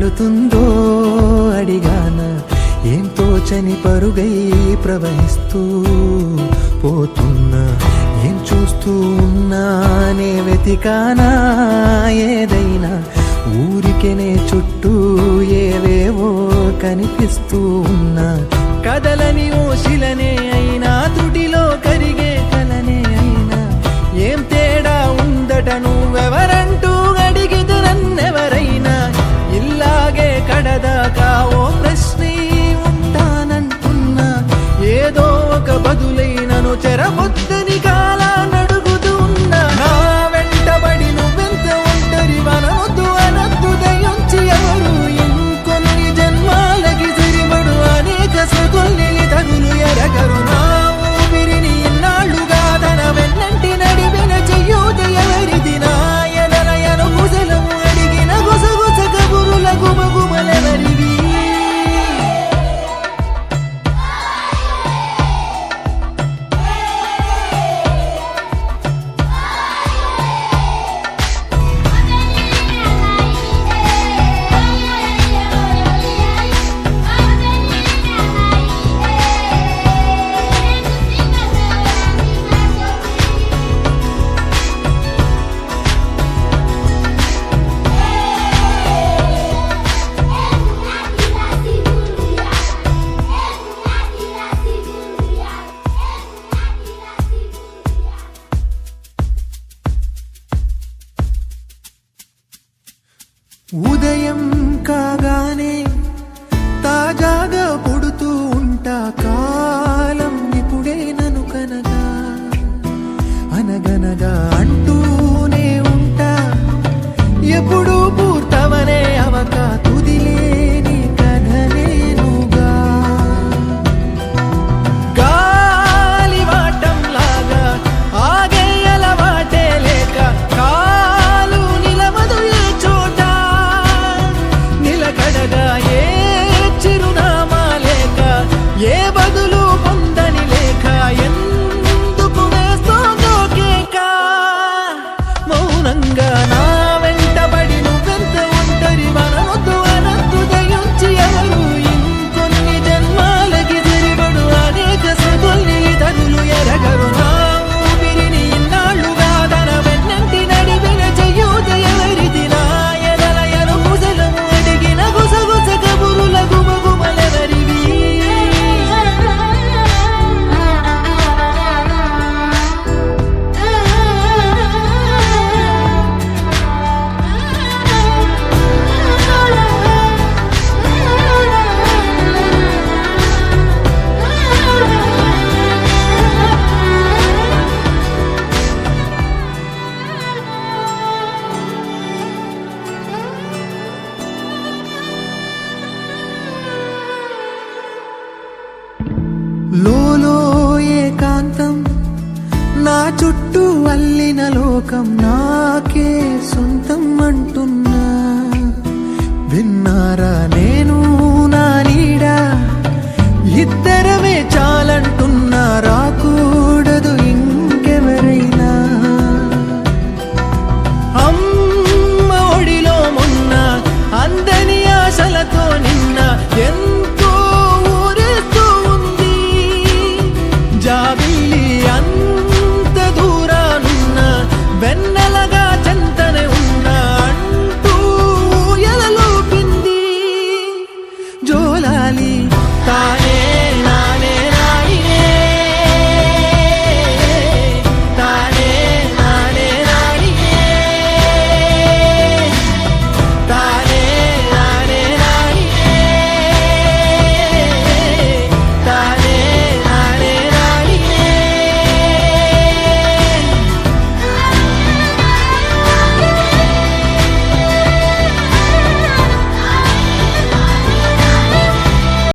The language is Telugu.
తడుతుందో అడిగాన, ఏం తోచని పరుగై ప్రవహిస్తూ పోతున్నా, ఏం చూస్తూ ఉన్నానే వెతికానా ఏదైనా, ఊరికెనే చుట్టూ ఏవేవో కనిపిస్తూ ఉన్నా, కదలని ఓశిలనే అయినా త్రుటిలో కరిగే కలనే అయినా, ఏం తేడా ఉందట నువ్వెవరంటూ అడిగిదు నన్నెవరైనా, ఇల్లాగే కడదాకా ఓ ప్రశ్నే ఉంటానంటున్నా, ఏదో ఒక బదులైనను చెరబొద్దని కాలా నడుగుతూ ఉన్నా, నా వెంటబడి నువ్వెంత ఒంటరి వనవద్దు అనద్దు దయించి ఎవరు, ఇంకొన్ని జన్మాలకి సరిపడు అనేక సతుల్ని తగులు ఎరగరు, నా ఊపిరిని ఇన్నాళ్ళుగా తన వెన్నంటి నడిపిన చెయ్యూత ఎవరిది, నా ఎదలయను కుశలము అడిగిన గుసగుస కబురుల గుమగుమలెవరివి. ఉదయం కాగానే తాజాగా పుడుతూ ఉంటా, కాలం ఇప్పుడే నన్ను కనగా అనగనగా అంటూనే ఉంటా, ఎప్పుడూ పూర్తవనే అవక తుదిలేని కథనేనుగా, గాలి వాటంలాగా ఆగే అలవాటే లేక కాలు నిలవదు ఏ చోట, నిలకడగా ఏ చిరునామా లేక ఏ బదులు పొందని లేక, ఎందుకు వేస్తోందో కేక, మౌనంగా నా వెంటబడి నువ్వెంత ఒంటరి వనవద్దు అనద్దు దయించి ఎవరు, ఇంకొన్ని జన్మాలకి సరిపడు అనేక సతుల్ని తగులు ఎరగరు, నా ఊపిరిని ఇన్నాళ్ళుగా తన వెన్నంటి నడిపిన చెయ్యూత ఎవరిది, నా ఎదలయను కుశలము అడిగిన గుసగుస కబురుల గుమగుమలెవరివి. లోలో ఏకాంతం నా చుట్టూ అల్లిన లోకం నాకే సొంతం అంటున్నా, విన్నారా